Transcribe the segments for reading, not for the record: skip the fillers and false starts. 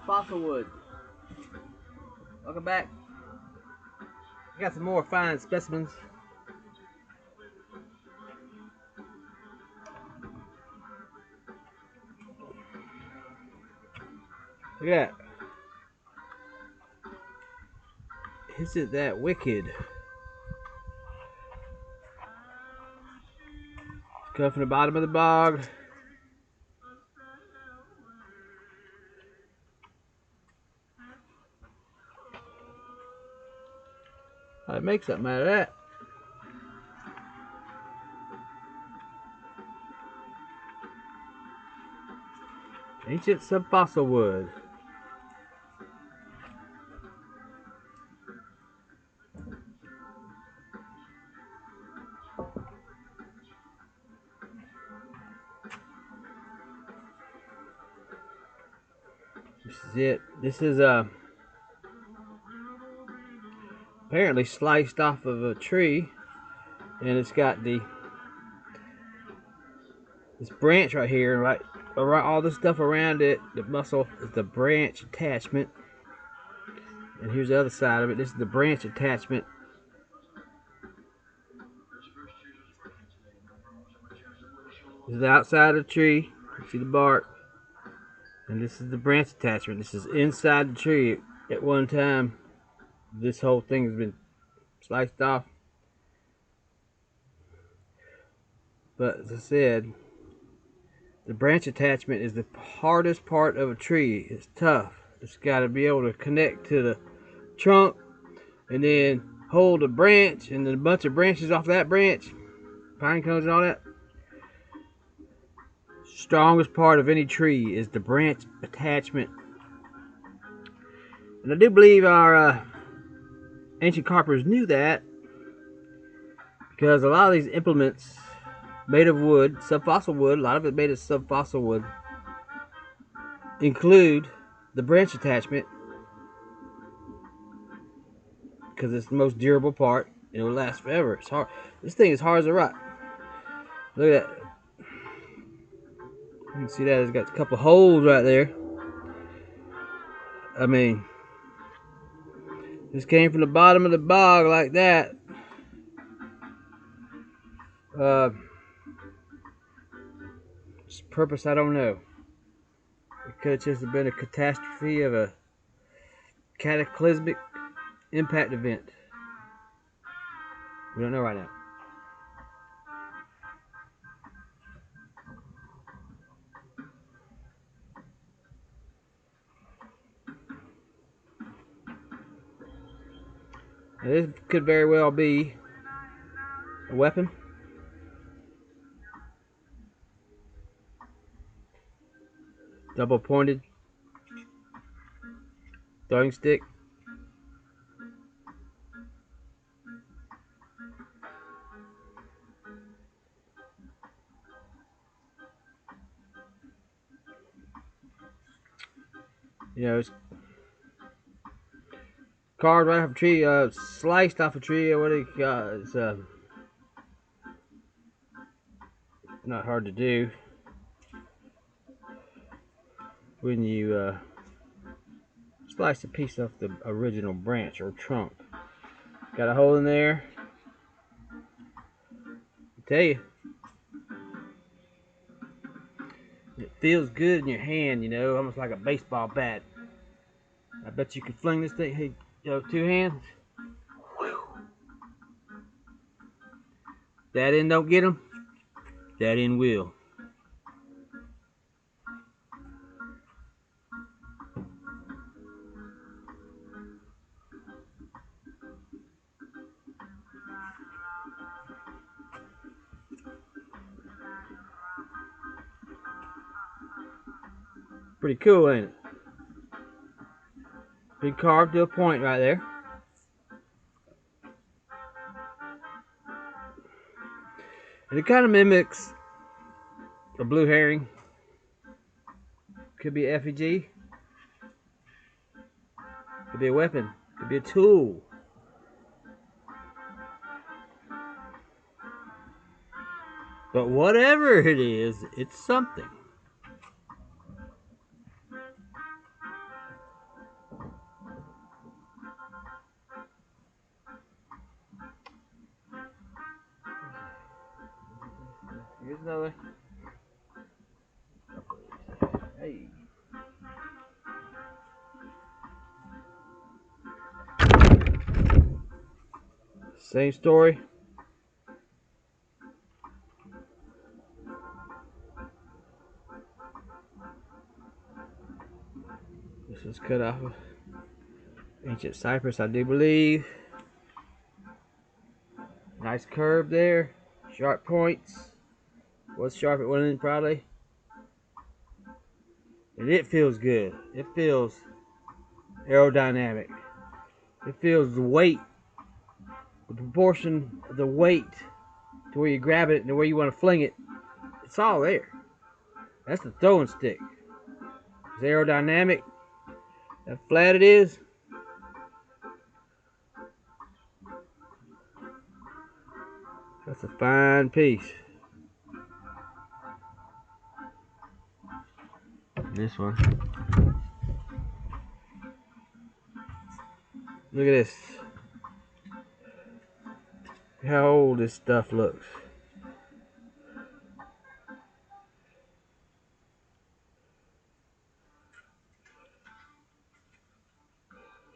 Fossil wood. Welcome back. I got some more fine specimens. Look at that. Isn't that wicked? Come from the bottom of the bog. I'd make something out of that. Ancient subfossil wood. This is it. This is apparently sliced off of a tree, and it's got this branch right here, right around all this stuff around it. The muscle is the branch attachment, and here's the other side of it. This is the branch attachment. This is the outside of the tree. You see the bark, and this is the branch attachment. This is inside the tree. At one time, this whole thing has been sliced off. But as I said, the branch attachment is the hardest part of a tree. It's tough. It's got to be able to connect to the trunk and then hold a branch and then a bunch of branches off that branch, pine cones and all that. Strongest part of any tree is the branch attachment. And I do believe our ancient carpenters knew that, because a lot of these implements made of wood, subfossil wood, a lot of it made of subfossil wood, include the branch attachment, because it's the most durable part and it will last forever. It's hard. This thing is hard as a rock. Look at that. You can see that it's got a couple holes right there. I mean, this came from the bottom of the bog like that. Purpose, I don't know. It could have just been a catastrophe of a cataclysmic impact event. We don't know right now. Now, this could very well be a weapon. Double pointed throwing stick. You know, it's carved right off a tree, sliced off a tree, or what do you call it? It's not hard to do when you slice a piece off the original branch or trunk. Got a hole in there. I tell you, it feels good in your hand, you know, almost like a baseball bat. I bet you could fling this thing, hey, you know, two hands. Whew. That end don't get them, that end will. Pretty cool, ain't it? Been carved to a point right there. And it kind of mimics a blue herring. Could be effigy. Could be a weapon. Could be a tool. But whatever it is, it's something. another. Hey. Same story. This was cut off of ancient cypress, I do believe. Nice curve there. Sharp points. Was sharp at one end probably. And it feels good. It feels aerodynamic. It feels the weight, the proportion of the weight to where you grab it and where you want to fling it. It's all there. That's the throwing stick. It's aerodynamic. How flat it is. That's a fine piece. This one. Look at this. How old this stuff looks.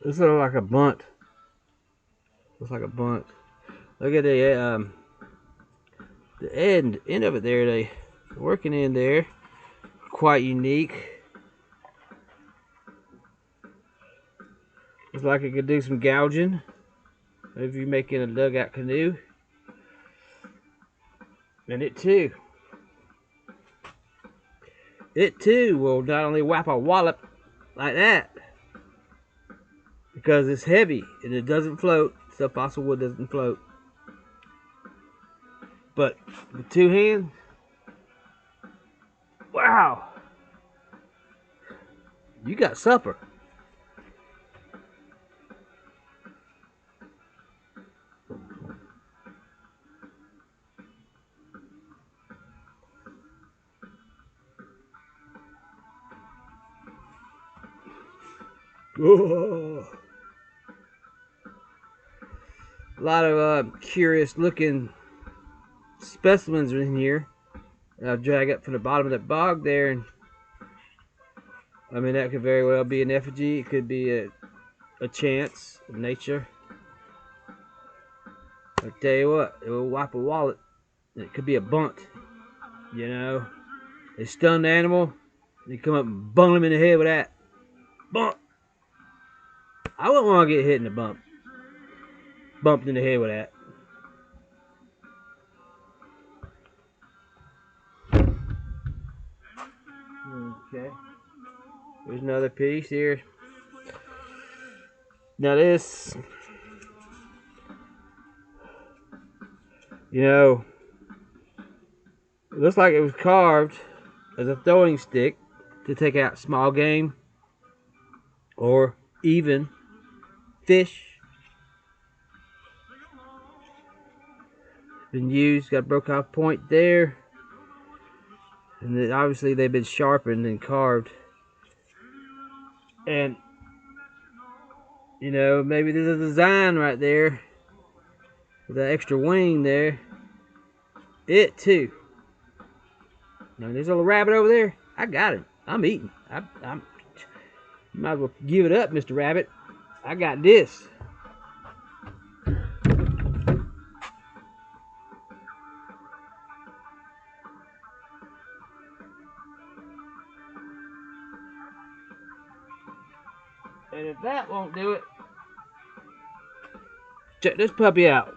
This looks like a bunt. Looks like a bunt. Look at the end of it there. The working in there, quite unique. Looks like it could do some gouging. If you're making a dugout canoe. And it too will not only whap a wallop like that, because it's heavy and it doesn't float. Stuff fossil wood doesn't float. But with two hands, wow, you got supper. Whoa. A lot of curious looking specimens are in here. I'll drag up from the bottom of that bog there, and I mean that could very well be an effigy. It could be a chance of nature. I tell you what, it will wipe a wallet. It could be a bunt. You know, a stunned animal. You come up and bung him in the head with that bump. I wouldn't want to get hit in the bump. Bumped in the head with that. Okay. There's another piece here. Now this, you know, it looks like it was carved as a throwing stick to take out small game or even fish. Been used, got a broke off point there. And then obviously they've been sharpened and carved. And, you know, maybe there's a design right there with that extra wing there. It too. Now there's a little rabbit over there. I got him. I'm eating. I'm you might as well give it up, Mr. Rabbit. I got this. And if that won't do it, check this puppy out.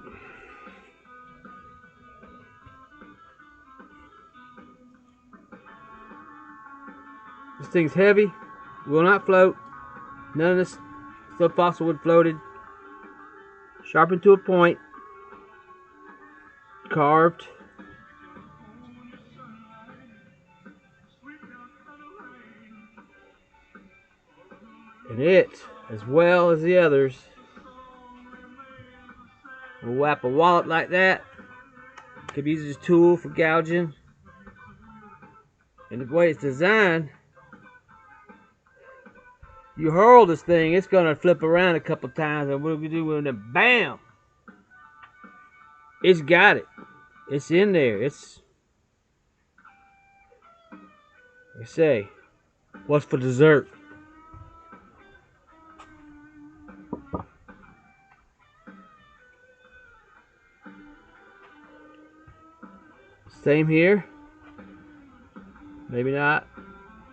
This thing's heavy, will not float. None of this stuff fossil wood floated. Sharpened to a point. Carved. And it, as well as the others, will whap a wallet like that. Could be used as a tool for gouging. And the way it's designed, you hurl this thing, it's going to flip around a couple times, and what we do with it, bam! It's got it. It's in there. It's Like I say, what's for dessert? Same here. Maybe not.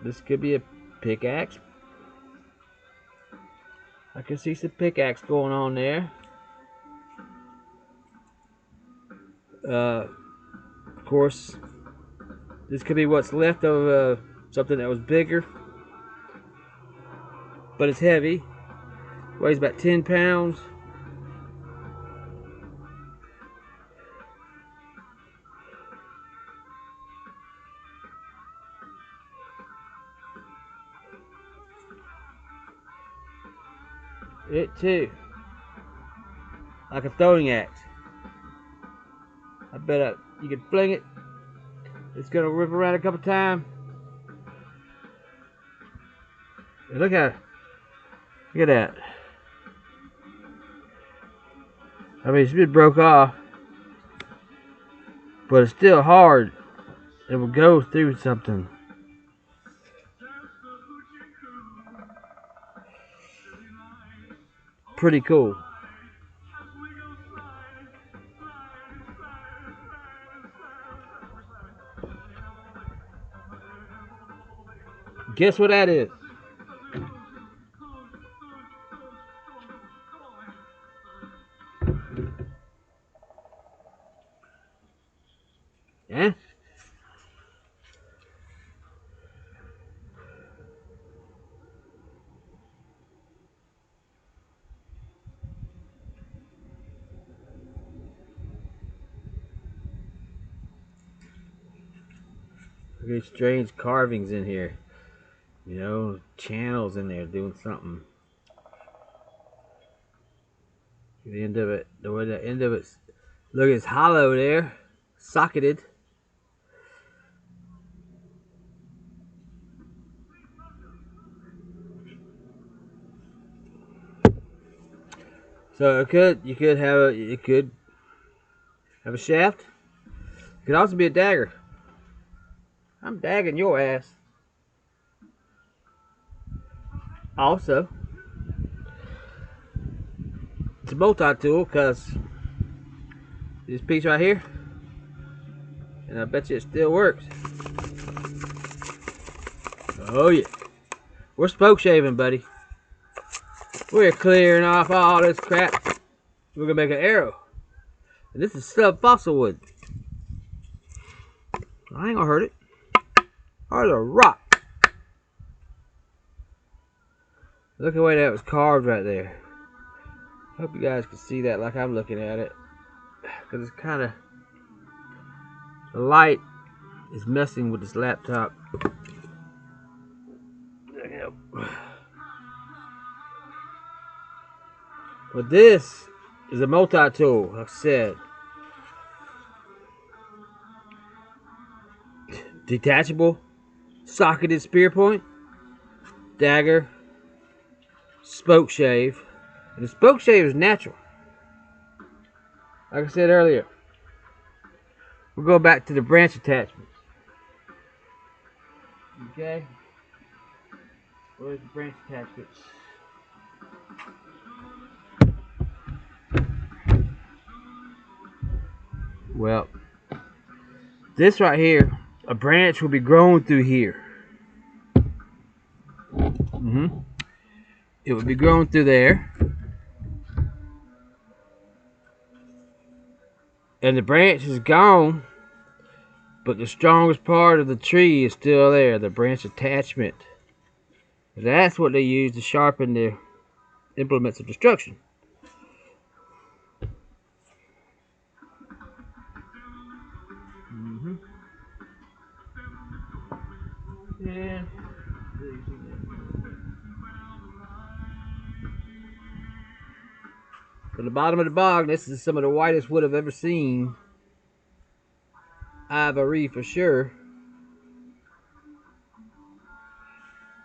This could be a pickaxe. I can see some pickaxe going on there. Of course, this could be what's left of something that was bigger, but it's heavy. Weighs about 10 pounds. It too, like a throwing axe. I bet you could fling it. It's gonna rip around a couple times. Look at that. I mean, it's been broke off, but it's still hard. It will go through something. Pretty cool. Guess what that is? Yeah? Look at strange carvings in here. You know, channels in there doing something. The end of it, the way the end of it, look, it's hollow there, socketed. So you could have a shaft. It could also be a dagger. I'm dagging your ass. Also, it's a multi-tool because this piece right here, and I bet you it still works. Oh yeah, we're spoke shaving, buddy. We're clearing off all this crap. We're gonna make an arrow, and this is sub-fossil wood. I ain't gonna hurt it. Hard as a rock. Look at the way that was carved right there. Hope you guys can see that like I'm looking at it. Because it's kind of... the light is messing with this laptop. But this is a multi-tool, like I said. Detachable, socketed spear point, dagger, spoke shave. And the spoke shave is natural. Like I said earlier, we'll go back to the branch attachments. Okay? Where's the branch attachments? Well, this right here, a branch will be growing through here. It would be growing through there. And the branch is gone, but the strongest part of the tree is still there, the branch attachment. That's what they use to sharpen their implements of destruction. Yeah. From the bottom of the bog, this is some of the whitest wood I've ever seen. Ivory for sure.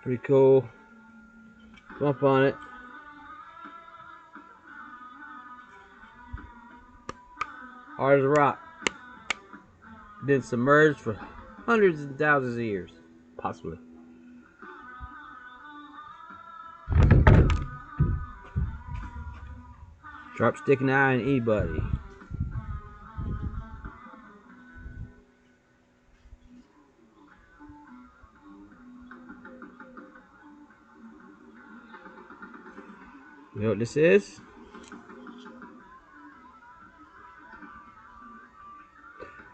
Pretty cool. Bump on it. Hard as a rock. Been submerged for hundreds and thousands of years. Possibly. Sharp sticking eye in anybody. You know what this is?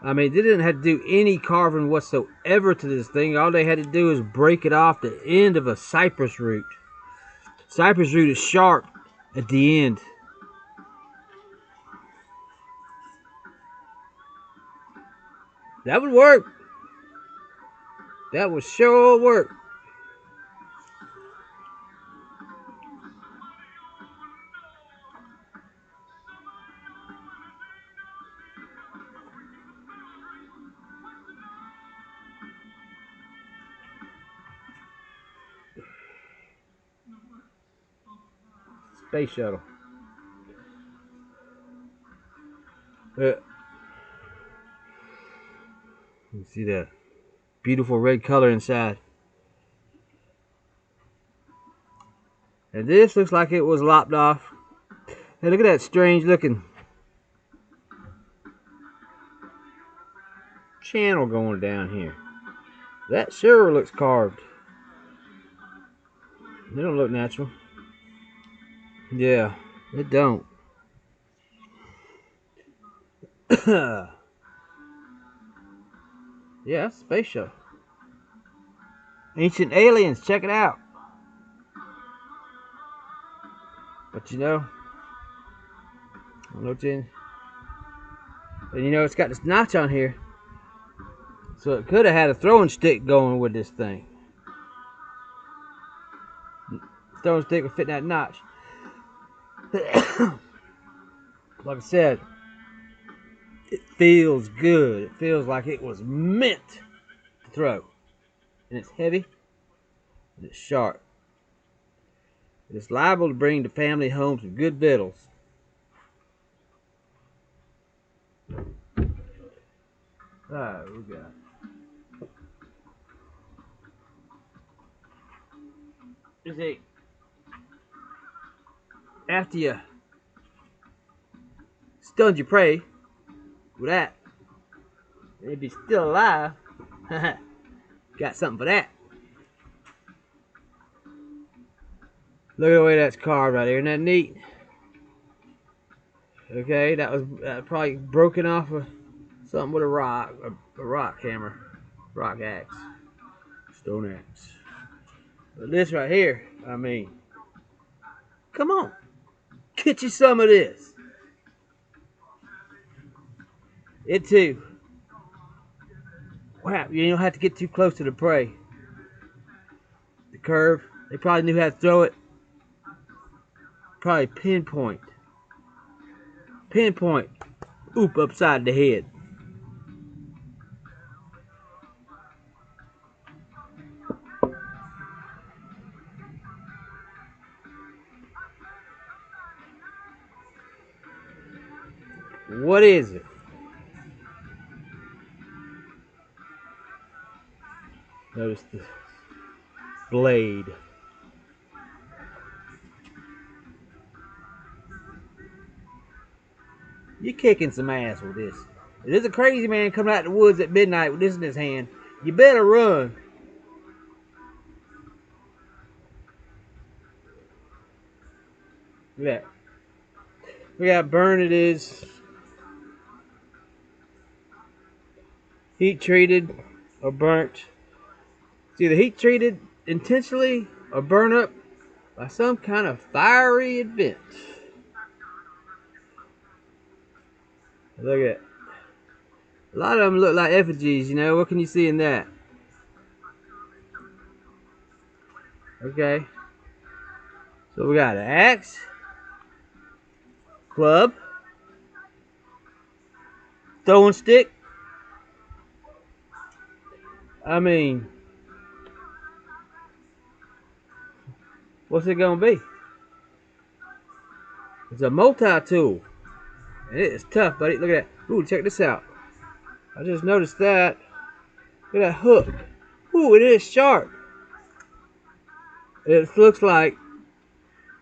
I mean, they didn't have to do any carving whatsoever to this thing. All they had to do is break it off the end of a cypress root. Cypress root is sharp at the end. That would work. That would sure work. Space shuttle. You see that beautiful red color inside. And this looks like it was lopped off. Hey, look at that strange looking channel going down here. That sure looks carved. They don't look natural. Yeah, it don't. Yeah, space shuttle. Ancient aliens, check it out. But you know, I looked in, and you know it's got this notch on here, so it could have had a throwing stick going with this thing. Throwing stick would fit that notch. Like I said, it feels good. It feels like it was meant to throw, and it's heavy and it's sharp. It's liable to bring the family home some good victuals. Alright, we got. You see, after you stunned your prey with that, they'd be still alive. Got something for that. Look at the way that's carved right there. Isn't that neat? Okay, that was probably broken off of something with a rock hammer, rock axe, stone axe. But this right here, I mean, come on, get you some of this. It too. Wow, you don't have to get too close to the prey. The curve, they probably knew how to throw it. Probably pinpoint. Oop, upside the head. What is it? Notice the blade. You're kicking some ass with this. If there's a crazy man coming out of the woods at midnight with this in his hand, you better run. Look at that. Look how burned it is. Heat treated or burnt. It's either heat treated intentionally or burned up by some kind of fiery event. Look at it. A lot of them look like effigies, you know. What can you see in that? Okay. So we got an axe, club, throwing stick. I mean, what's it gonna be? It's a multi-tool. And it is tough, buddy. Look at that. Ooh, check this out. I just noticed that. Look at that hook. Ooh, it is sharp. It looks like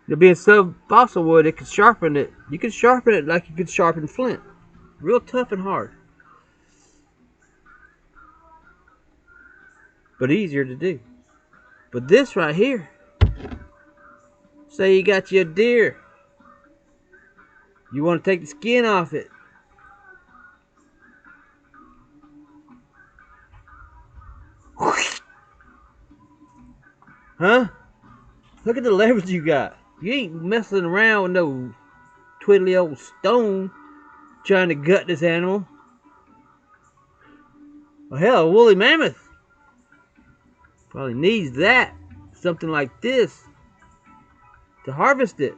it being so fossil wood, it could sharpen it. You could sharpen it like you could sharpen flint. Real tough and hard, but easier to do. But this right here, say you got you a deer, you want to take the skin off it. Huh? Look at the leverage you got. You ain't messing around with no twiddly old stone trying to gut this animal. Well, hell, a woolly mammoth probably needs that. Something like this to harvest it.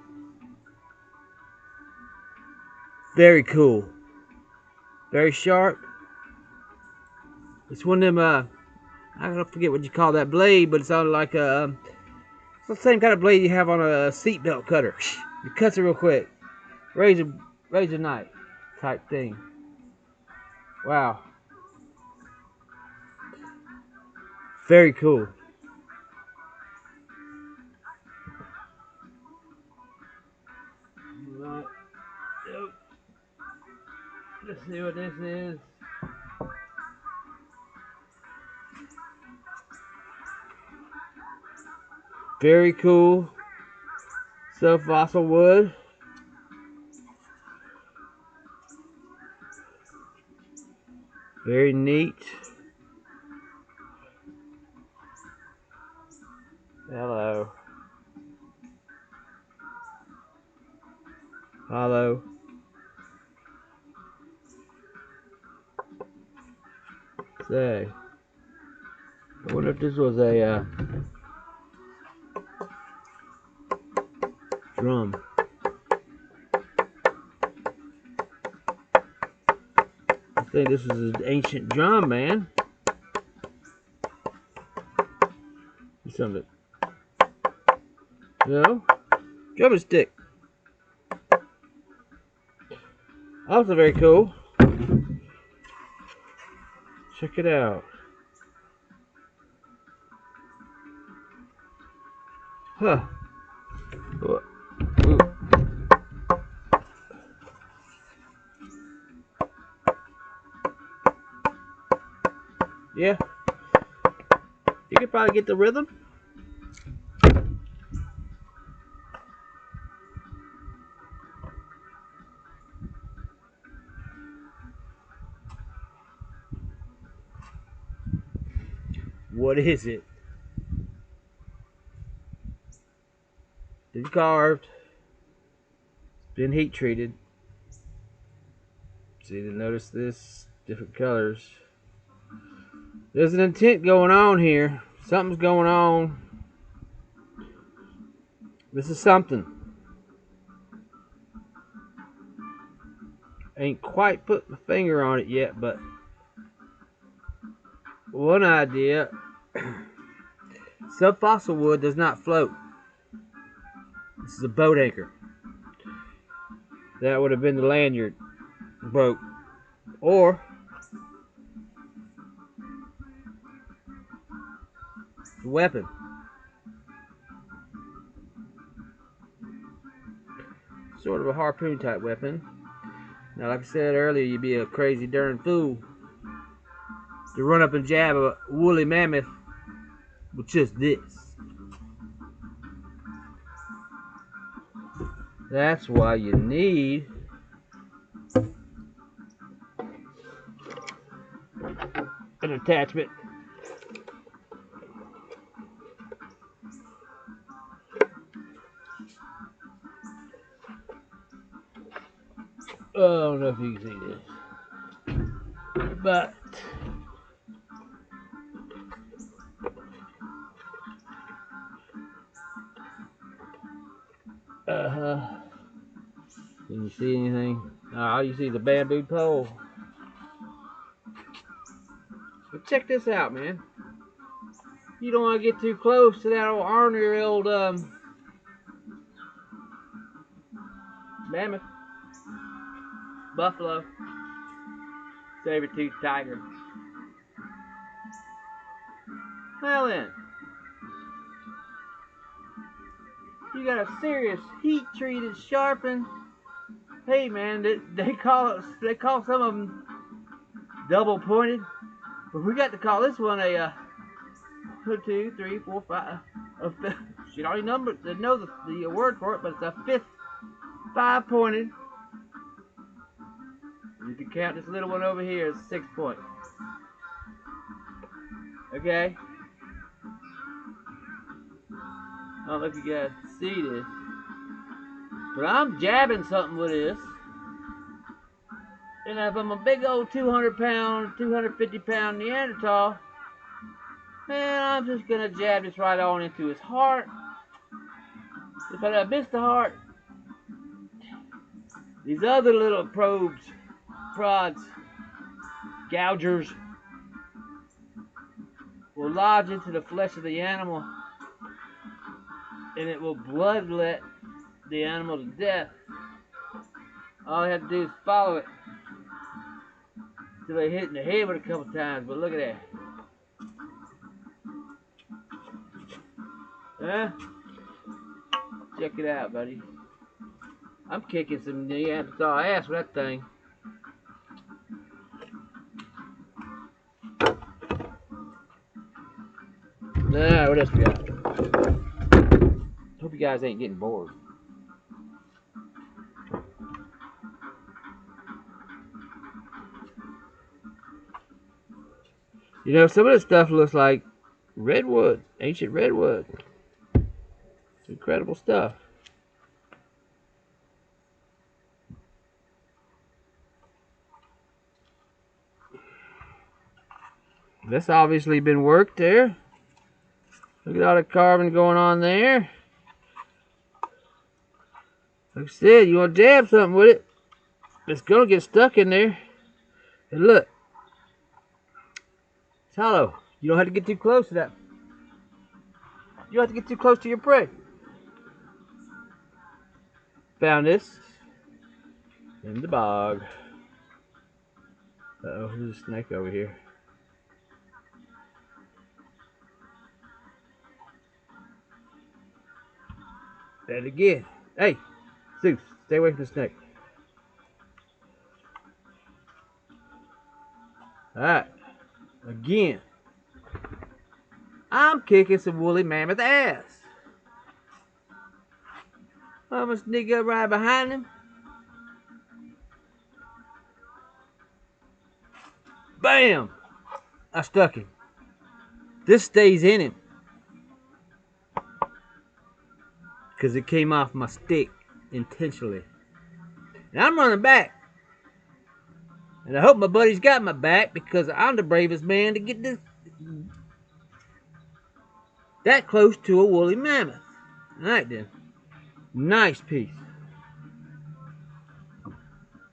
Very cool. Very sharp. It's one of them, I don't forget what you call that blade, but it's on like a, it's the same kind of blade you have on a seatbelt cutter. It cuts it real quick. Razor knife type thing. Wow. Very cool. Right. Let's see what this is. Very cool. Fossil wood. Very neat. Hello. Hello. Say, I wonder if this was a drum. I think this is an ancient drum, man. Something. No? Drumming stick. Also very cool. Check it out. Huh. Ooh. Yeah. You could probably get the rhythm. What is it? It's carved. It's been heat treated. See, to notice this, different colors. There's an intent going on here. Something's going on. This is something. Ain't quite put my finger on it yet, but one idea. Subfossil wood does not float. This is a boat anchor. That would have been the lanyard broke. Or the weapon. Sort of a harpoon type weapon. Now, like I said earlier, you'd be a crazy darn fool to run up and jab a woolly mammoth with just this. That's why you need an attachment. Oh, I don't know if you can see this, but can you see anything? All you see is a bamboo pole. But check this out, man. You don't want to get too close to that old ornery old mammoth, buffalo, saber-toothed tiger. Well then, you got a serious heat treated sharpened. Hey man, they call some of them double pointed, but we got to call this one a 2, 3, 4, 5. Should already number know the word for it, but it's a fifth 5-pointed. You can count this little one over here as 6 point. Okay. I don't know if you guys see this, but I'm jabbing something with this. And if I'm a big old 200-pound, 250-pound Neanderthal, man, I'm just gonna jab this right on into his heart. If I miss the heart, these other little probes, prods, gougers, will lodge into the flesh of the animal, and it will bloodlet the animal to death. All I have to do is follow it till they hit in the head with a couple times. But look at that. Huh? Check it out, buddy. I'm kicking some Neanderthal ass with that thing. Nah, what else we got? Hope you guys ain't getting bored. You know, some of this stuff looks like redwood, ancient redwood. It's incredible stuff. That's obviously been worked there. Look at all the carving going on there. Like I said, you want to jab something with it, it's going to get stuck in there. And look, it's hollow. You don't have to get too close to that. You don't have to get too close to your prey. Found this in the bog. Uh-oh, there's a snake over here. And again, hey, Zeus, stay away from the snake. Alright, again, I'm kicking some woolly mammoth ass. I'm gonna sneak up right behind him. Bam! I stuck him. This stays in him because it came off my stick intentionally. And I'm running back. And I hope my buddy's got my back because I'm the bravest man to get this that close to a woolly mammoth. Alright then. Nice piece.